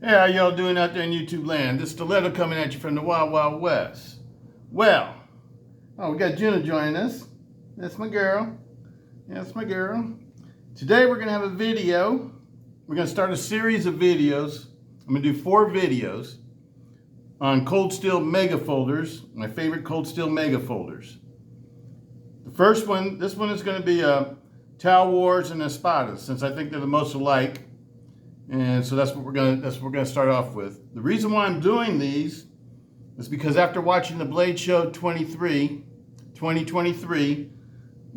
Hey, how y'all doing out there in YouTube land? This Stiletto coming at you from the Wild Wild West. Well, we got Jenna joining us. That's my girl. That's my girl. Today we're going to have a video. We're going to start a series of videos. I'm going to do 4 videos on cold steel mega folders, my favorite cold steel mega folders. The first one, this one is going to be Talwars and Espadas, since I think they're the most alike. And so that's what we're gonna start off with. The reason why I'm doing these is because after watching the Blade Show 2023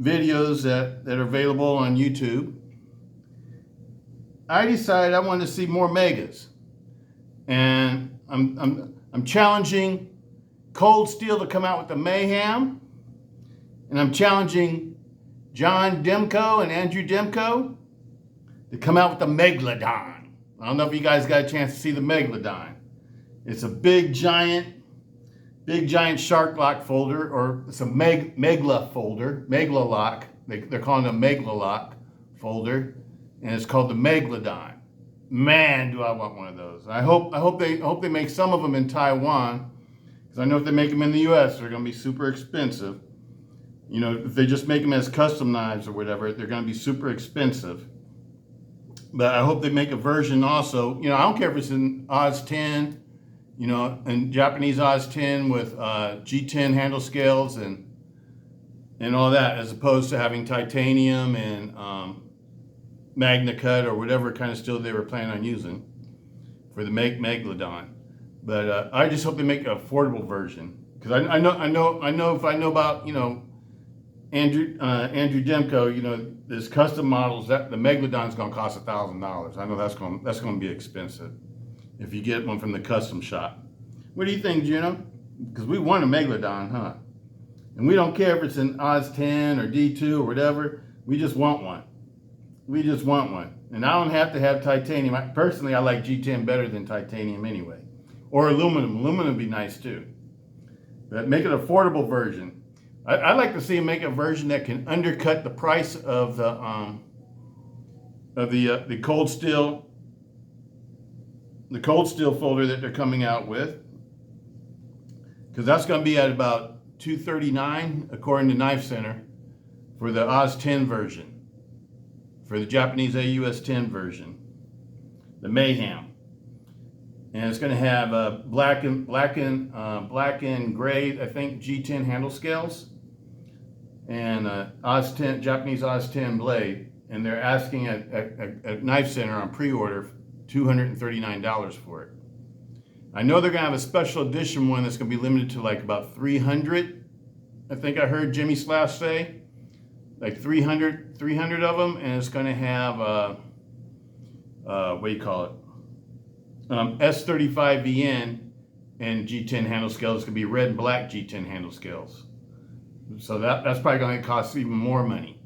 videos that are available on YouTube, I decided I wanted to see more megas. And I'm challenging Cold Steel to come out with the Mayhem, and I'm challenging John Demko and Andrew Demko to come out with the Megalodon. I don't know if you guys got a chance to see the Megalodon. It's a big giant shark lock folder, or it's a Megla folder, Megalalock. They're calling it a Megalalock folder, and it's called the Megalodon. Man, do I want one of those. I hope they make some of them in Taiwan, because I know if they make them in the US, they're going to be super expensive. You know, if they just make them as custom knives or whatever, they're going to be super expensive. But I hope they make a version also. You know, I don't care if it's in Oz 10, you know, and Japanese Oz 10 with G10 handle scales and all that, as opposed to having titanium and Magna Cut or whatever kind of steel they were planning on using for the Megalodon. But I just hope they make an affordable version, because I know if I know about, you know, Andrew Demko, you know, there's custom models that the Megalodon's going to cost $1,000. I know that's going to be expensive if you get one from the custom shop. What do you think, Juno? Because we want a Megalodon, huh? And we don't care if it's an Oz 10 or D2 or whatever. We just want one. We just want one. And I don't have to have titanium. Personally, I like G10 better than titanium anyway. Or aluminum. Aluminum would be nice too. But make an affordable version. I'd like to see them make a version that can undercut the price of the cold steel folder that they're coming out with, because that's going to be at about $239 according to Knife Center for the Oz 10 version, for the Japanese AUS 10 version, the Mayhem. And it's going to have black and gray, I think, G10 handle scales, and Oz 10, Japanese Oz 10 blade, and they're asking at Knife Center on pre-order $239 for it. I know they're gonna have a special edition one that's gonna be limited to like about 300. I think I heard Jimmy Slash say like 300 of them, and it's gonna have what do you call it? S35VN and G10 handle scales. It's gonna be red and black G10 handle scales. So that's probably going to cost even more money.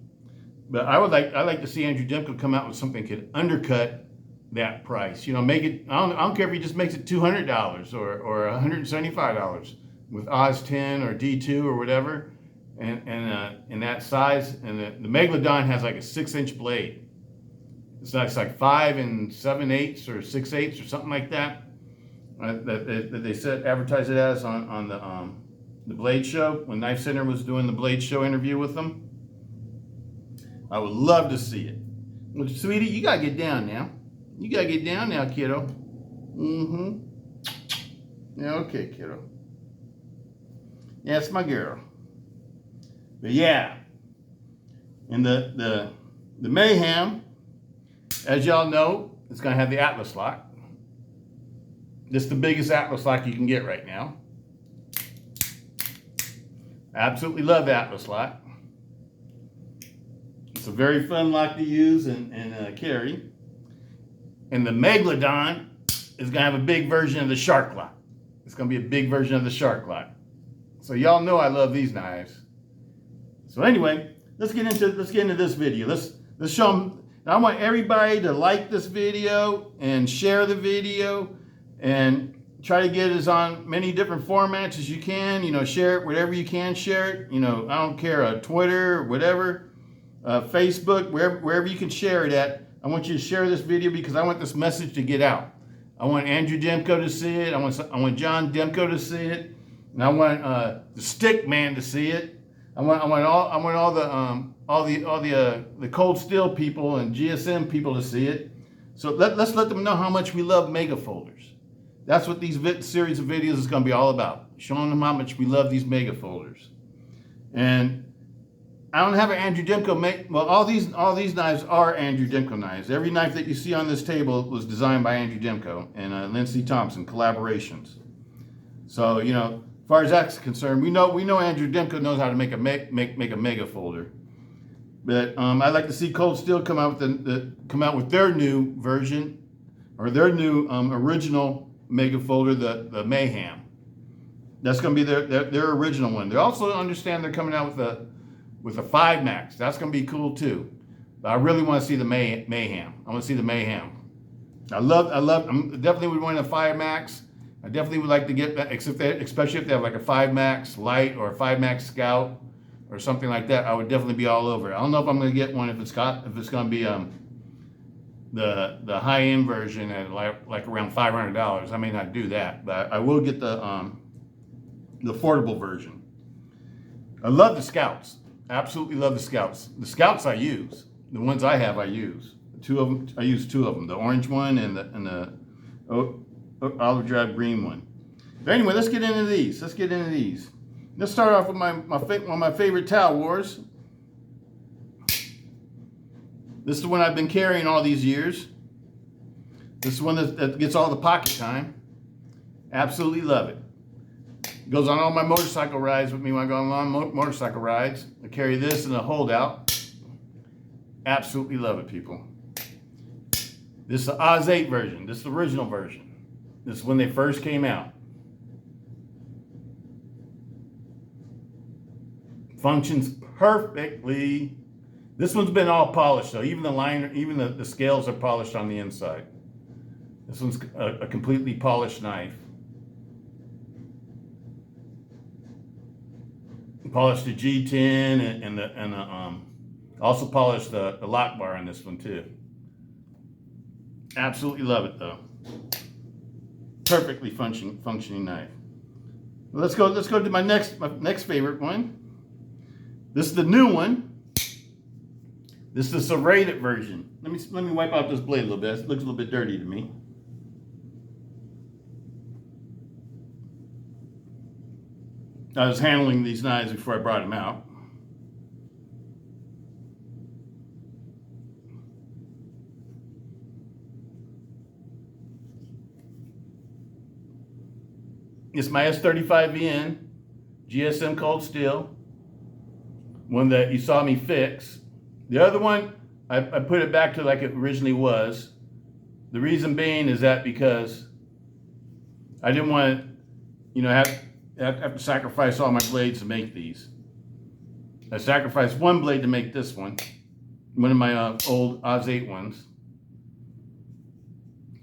But I'd like to see Andrew Demko come out with something that could undercut that price. You know, make it, I don't care if he just makes it $200 or $175 with Oz 10 or D2 or whatever, and in that size. And the Megalodon has like a 6-inch blade. It's like 5 7/8 or 6/8 or something like that. That they said advertise it as on the Blade Show, when Knife Center was doing the Blade Show interview with them. I would love to see it. Well, sweetie, you gotta get down now. You gotta get down now, kiddo. Yeah, okay, kiddo. Yeah, it's my girl. But yeah, and the Mayhem, as y'all know, it's gonna have the Atlas lock. This is the biggest Atlas lock you can get right now. Absolutely love the Atlas lock. It's a very fun lock to use and carry. And the Megalodon is going to have a big version of the shark lock. It's going to be a big version of the shark lock. So y'all know I love these knives. So anyway, let's get into this video. Let's show them. I want everybody to like this video and share the video and try to get us on many different formats as you can. You know, share it wherever you can share it. You know, I don't care, Twitter, whatever, Facebook, wherever you can share it at. I want you to share this video because I want this message to get out. I want Andrew Demko to see it. I want John Demko to see it, and I want the Stick Man to see it. I want all the Cold Steel people and GSM people to see it. So let's let them know how much we love mega folders. That's what these series of videos is going to be all about, showing them how much we love these mega folders. And I don't have an Andrew Demko well, all these knives are Andrew Demko knives. Every knife that you see on this table was designed by Andrew Demko and Lindsey Thompson, collaborations. So, you know, as far as that's concerned, we know Andrew Demko knows how to make a mega folder. But I'd like to see Cold Steel come out with their new version, or their new original mega folder, the Mayhem. That's going to be their original one. They also understand they're coming out with a 5 Max. That's going to be cool too. But I really want to see the Mayhem. I want to see the Mayhem. I definitely would want a 5 Max. I definitely would like to get that, especially if they have like a 5 Max Light or a 5 Max Scout or something like that. I would definitely be all over it. I don't know if I'm going to get one if it's going to be the high-end version at like around $500. I may not do that, but I will get the affordable version. I love the Scouts. Absolutely love the Scouts. The Scouts I use. The ones I have I use. I use 2 of them. The orange one and the olive drab green one. But anyway, let's get into these. Let's start off with one of my favorite Talwars. This is the one I've been carrying all these years. This is one that gets all the pocket time. Absolutely love it. Goes on all my motorcycle rides with me when I go on long motorcycle rides. I carry this in a holdout. Absolutely love it, people. This is the Oz 8 version. This is the original version. This is when they first came out. Functions perfectly. This one's been all polished though. Even the liner, even the scales are polished on the inside. This one's a completely polished knife. Polished the G10 and also polished the lock bar on this one too. Absolutely love it though. Perfectly functioning knife. Let's go to my next favorite one. This is the new one. This is the serrated version. Let me wipe out this blade a little bit. It looks a little bit dirty to me. I was handling these knives before I brought them out. It's my S35VN GSM Cold Steel, one that you saw me fix. The other one, I put it back to like it originally was. The reason being is that because I didn't want to, have to sacrifice all my blades to make these. I sacrificed one blade to make this one of my old Oz 8 ones.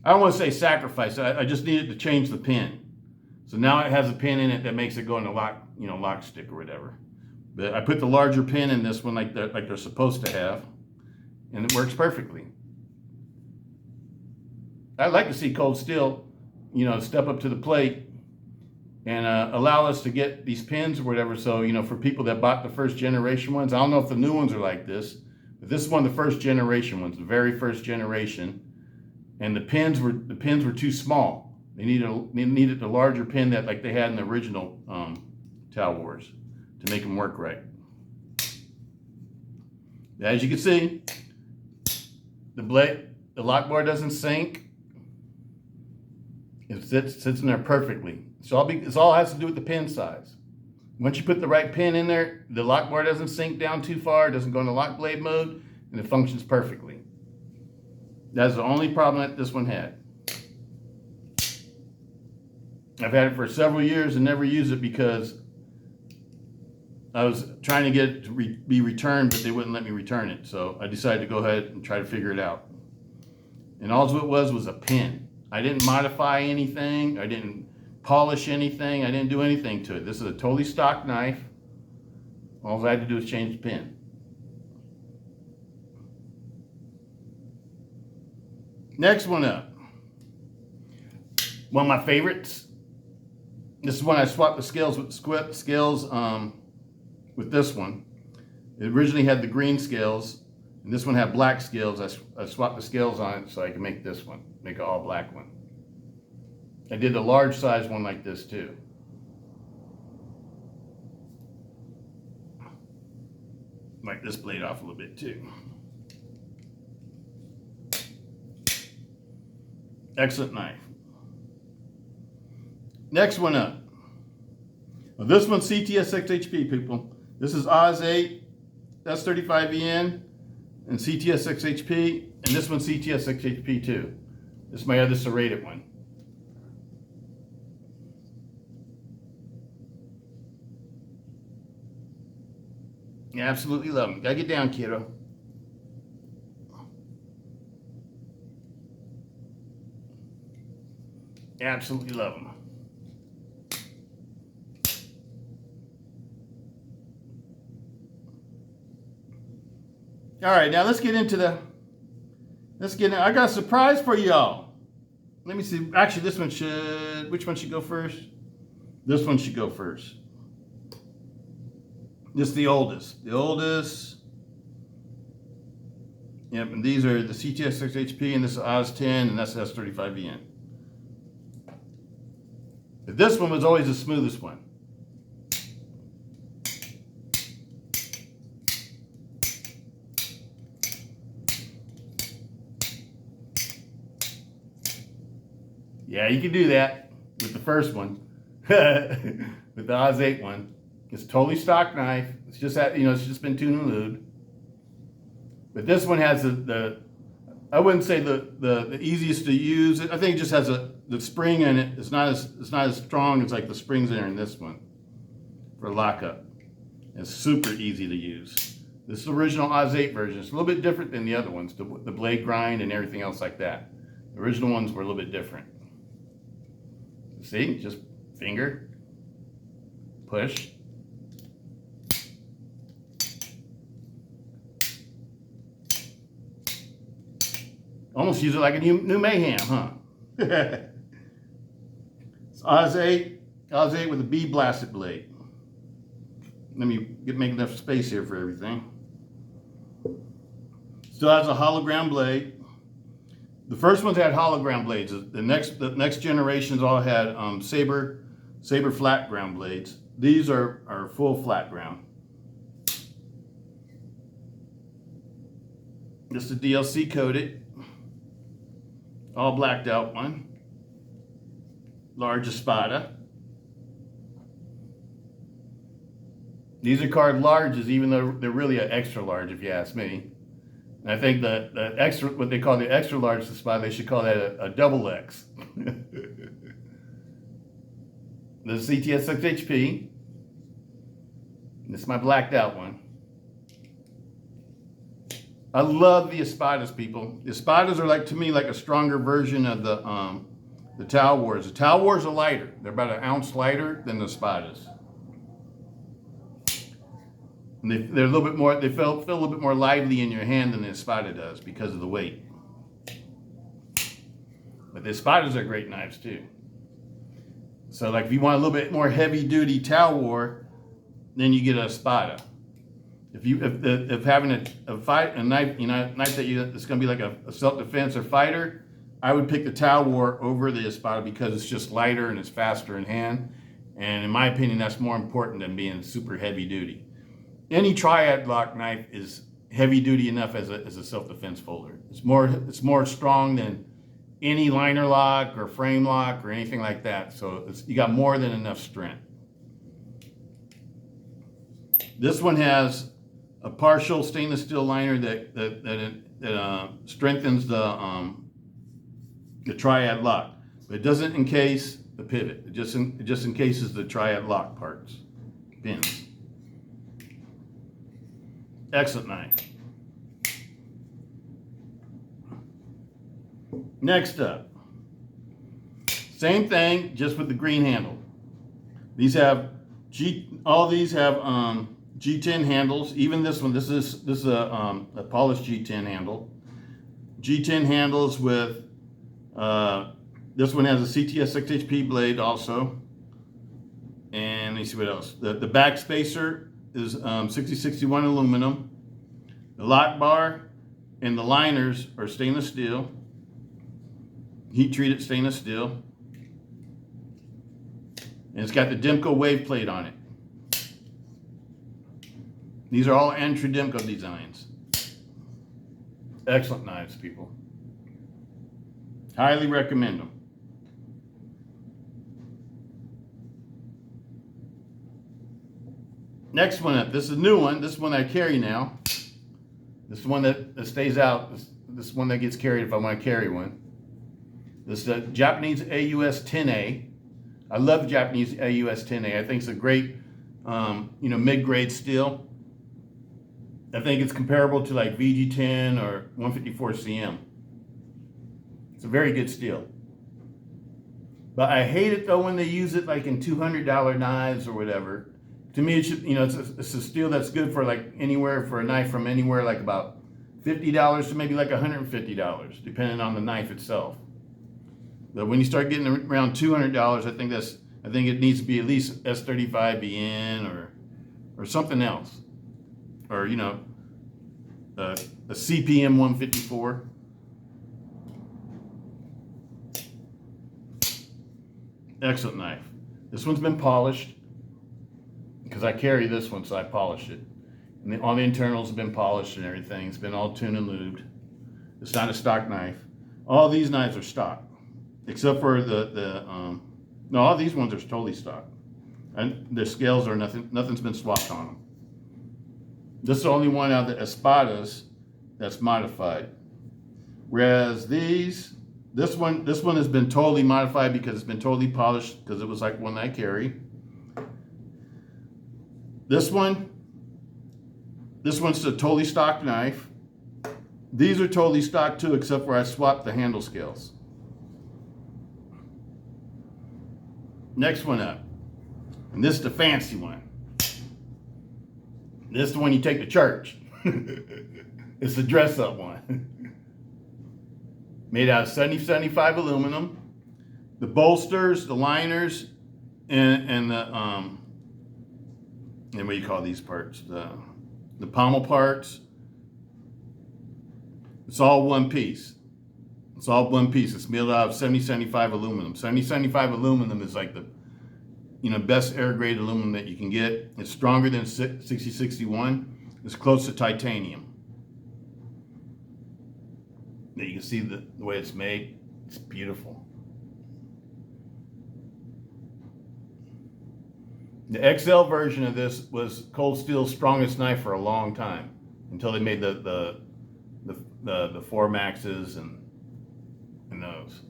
I don't want to say sacrifice. I just needed to change the pin. So now it has a pin in it that makes it go in the lock stick or whatever. But I put the larger pin in this one like they're supposed to have, and it works perfectly. I'd like to see Cold Steel, step up to the plate and allow us to get these pins or whatever. So, for people that bought the first generation ones, I don't know if the new ones are like this, but this is one of the first generation ones, the very first generation. And the pins were too small. They needed the larger pin that like they had in the original Talwars to make them work right. As you can see, the lock bar doesn't sink. It sits in there perfectly. It's all has to do with the pin size. Once you put the right pin in there, the lock bar doesn't sink down too far, it doesn't go into lock blade mode, and it functions perfectly. That's the only problem that this one had. I've had it for several years and never used it because I was trying to get it to be returned, but they wouldn't let me return it. So I decided to go ahead and try to figure it out. And all it was a pin. I didn't modify anything. I didn't polish anything. I didn't do anything to it. This is a totally stock knife. All I had to do was change the pin. Next one up. One of my favorites. This is when I swapped the scales with with this one. It originally had the green scales, and this one had black scales. I swapped the scales on it so I can make this one, make an all black one. I did a large size one like this too. Wipe this blade off a little bit too. Excellent knife. Next one up. Well, this one's CTS-XHP, people. This is Oz 8, S35EN, and CTS-XHP, and this one's CTS-XHP too. This is my other serrated one. You absolutely love them. Gotta get down, kiddo. Absolutely love them. All right, now let's get into I got a surprise for y'all. Let me see. Actually, which one should go first? This one should go first. This is the oldest. The oldest. Yep, and these are the CTS-XHP, and this is Oz 10, and that's S35EN. But this one was always the smoothest one. Yeah, you can do that with the first one, with the Oz 8 one. It's a totally stock knife. It's just it's just been tuned and lubed. But this one has I wouldn't say the easiest to use. I think it just has the spring in it. It's not as strong as like the springs in this one for lockup. It's super easy to use. This is the original Oz 8 version. It's a little bit different than the other ones, the blade grind and everything else like that. The original ones were a little bit different. See, just finger, push. Almost use it like a new Mayhem, huh? It's Oz 8 with a B blasted blade. Let me make enough space here for everything. Still has a hologram blade. The first ones had hologram blades. The next generations all had saber flat ground blades. These are full flat ground. This is a DLC coated, all blacked out one. Large Espada. These are called larges, even though they're really an extra large, if you ask me. And I think the extra, what they call the extra large Espada, they should call that a double X. This is CTS-XHP. This is my blacked out one. I love the Espadas, people. The Espadas are to me like a stronger version of the Talwars. The Talwars are lighter. They're about an ounce lighter than the Espadas. And they're a little bit more, they feel a little bit more lively in your hand than the Espada does because of the weight. But the Espadas are great knives too. So like if you want a little bit more heavy duty Talwar, then you get a Espada. If having a knife, knife that's going to be like a self-defense or fighter, I would pick the Talwar over the Espada because it's just lighter and it's faster in hand. And in my opinion, that's more important than being super heavy duty. Any triad lock knife is heavy duty enough as a self-defense folder. It's more strong than any liner lock or frame lock or anything like that. So you got more than enough strength. This one has a partial stainless steel liner that strengthens the triad lock, but it doesn't encase the pivot. It just encases the triad lock parts, pins. Excellent knife. Next up, same thing, just with the green handle. All these have G10 handles. Even this one, this is a polished G10 handle. G10 handles with This one has a CTS-XHP blade also. And let me see what else. The back spacer is 6061 aluminum. The lock bar and the liners are stainless steel. Heat treated stainless steel. And it's got the Dimco wave plate on it. These are all Andrew Dimco designs. Excellent knives, people. Highly recommend them. Next one up. This is a new one. This one I carry now. This is one that stays out. This is one that gets carried if I want to carry one. This is a Japanese AUS 10A. I love the Japanese AUS 10A. I think it's a great, mid-grade steel. I think it's comparable to like VG10 or 154 CM. It's a very good steel. But I hate it though when they use it like in $200 knives or whatever. To me, it should, it's a steel that's good for like anywhere, for a knife from anywhere like about $50 to maybe like $150, depending on the knife itself. But when you start getting around $200, I think it needs to be at least S35BN or something else, or a CPM 154. Excellent knife. This one's been polished because I carry this one, so I polish it. And all the internals have been polished and everything. It's been all tuned and lubed. It's not a stock knife. All these knives are stock, except for no, all these ones are totally stock. And the scales are nothing's been swapped on them. This is the only one out of the Espadas that's modified. Whereas this one has been totally modified because it's been totally polished because it was like one I carry. This one's a totally stock knife. These are totally stock too, except for I swapped the handle scales. Next one up, and this is the fancy one. This is the one you take to church. It's the dress-up one. Made out of 7075 aluminum. The bolsters, the liners, and the and what do you call these parts? The pommel parts. It's all one piece. It's all one piece. It's made out of 7075 aluminum. 7075 aluminum is like the best air grade aluminum that you can get. It's stronger than 6061. It's close to titanium. Now you can see the way it's made. It's beautiful. The XL version of this was Cold Steel's strongest knife for a long time, until they made the 4 Maxes and those.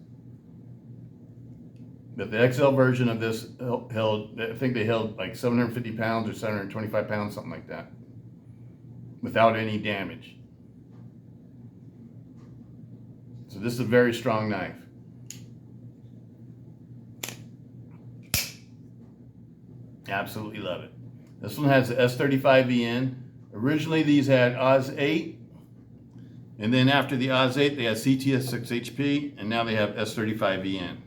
But the XL version of this held, I think they held like 750 pounds or 725 pounds, something like that, without any damage. So this is a very strong knife. Absolutely love it. This one has the S35VN. Originally these had Oz 8, and then after the Oz 8 they had CTS-XHP, and now they have S35VN.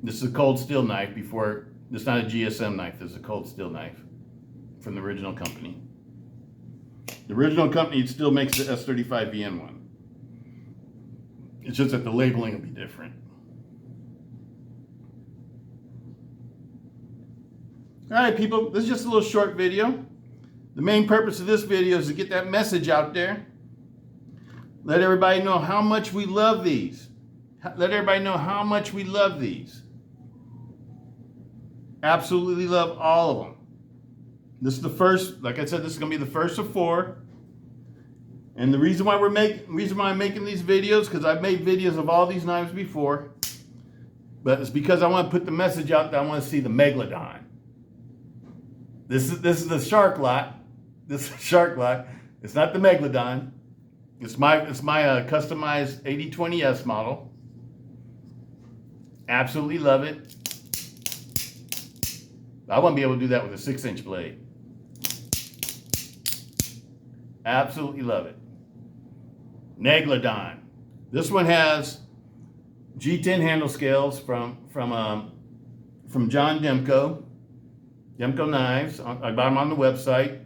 This is a cold steel knife before, it's not a GSM knife, this is a cold steel knife from the original company. The original company still makes the S35VN one. It's just that the labeling will be different. All right, people, this is just a little short video. The main purpose of this video is to get that message out there. Let everybody know how much we love these. Let everybody know how much we love these. Absolutely love all of them. This is the first, like I said, this is gonna be the first of 4. And the reason why I'm making these videos, because I've made videos of all these knives before, but it's because I want to put the message out that I want to see the Megalodon. This is the Shark Lot. This is Shark Lot. It's not the Megalodon. It's my customized 8020S model. Absolutely love it. I wouldn't be able to do that with a 6-inch blade. Absolutely love it. Megalodon. This one has G10 handle scales from John Demko Knives. I bought them on the website.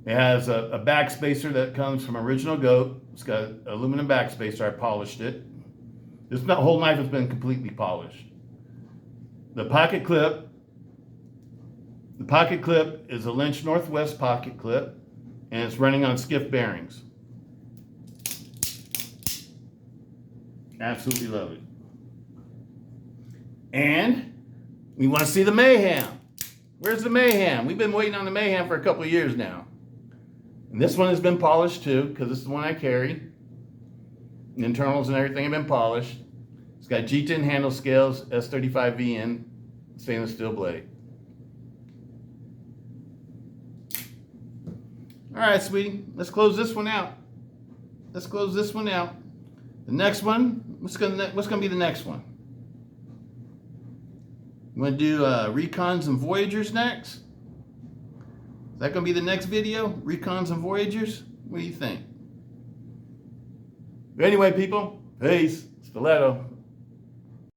It has a backspacer that comes from Original Goat. It's got aluminum backspacer. I polished it. This whole knife has been completely polished. The pocket clip is a Lynch Northwest pocket clip, and it's running on skiff bearings. Absolutely love it. And we want to see the Mayhem. Where's the Mayhem? We've been waiting on the Mayhem for a couple of years now. And this one has been polished too, because this is the one I carry. The internals and everything have been polished. It's got G10 handle scales, S35VN, stainless steel blade. All right, sweetie, let's close this one out. The next one, what's gonna be the next one? You wanna do Recons and Voyagers next? Is that gonna be the next video? Recons and Voyagers? What do you think? But anyway, people, peace. Stiletto.